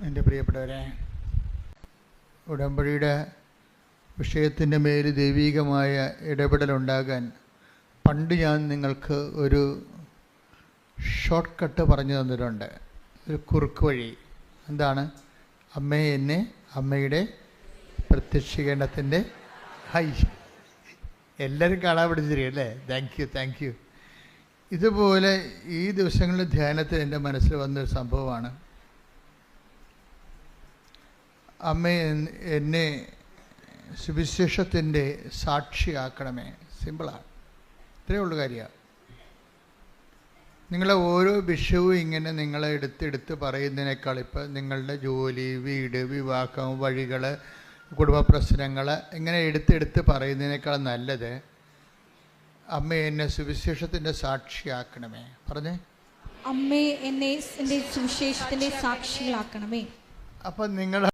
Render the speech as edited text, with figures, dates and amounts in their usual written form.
എൻ്റെ പ്രിയപ്പെട്ടവരെ, ഉടമ്പടിയുടെ വിഷയത്തിൻ്റെ മേൽ ദൈവീകമായ ഇടപെടലുണ്ടാകാൻ പണ്ട് ഞാൻ നിങ്ങൾക്ക് ഒരു ഷോർട്ട് കട്ട് പറഞ്ഞു തന്നിട്ടുണ്ട്, ഒരു കുറുക്ക് വഴി. എന്താണ്? അമ്മയെ എന്നെ അമ്മയുടെ പ്രത്യക്ഷീകരണത്തിൻ്റെ എല്ലാവരും കാണാൻ പഠിച്ചിരിക്കും അല്ലേ? Thank you. ഇതുപോലെ ഈ ദിവസങ്ങളിൽ ധ്യാനത്തിൽ എൻ്റെ മനസ്സിൽ വന്നൊരു സംഭവമാണ്. അമ്മ എന്നെ സുവിശേഷത്തിൻ്റെ സാക്ഷിയാക്കണമേ. സിമ്പിളാണ്, ഇത്രയേ ഉള്ളൂ കാര്യമാണ്. നിങ്ങളെ ഓരോ വിഷയവും ഇങ്ങനെ നിങ്ങളെ എടുത്ത് പറയുന്നതിനേക്കാൾ ഇപ്പം നിങ്ങളുടെ ജോലി, വീട്, വിവാഹം, വഴികൾ, കുടുംബ പ്രശ്നങ്ങൾ ഇങ്ങനെ എടുത്ത് പറയുന്നതിനേക്കാൾ നല്ലത് അമ്മ എന്നെ സുവിശേഷത്തിൻ്റെ സാക്ഷിയാക്കണമേ. പറഞ്ഞേ, അമ്മേ എന്നെ സുവിശേഷത്തിൻ്റെ സാക്ഷികളാക്കണമേ. അപ്പം നിങ്ങളുടെ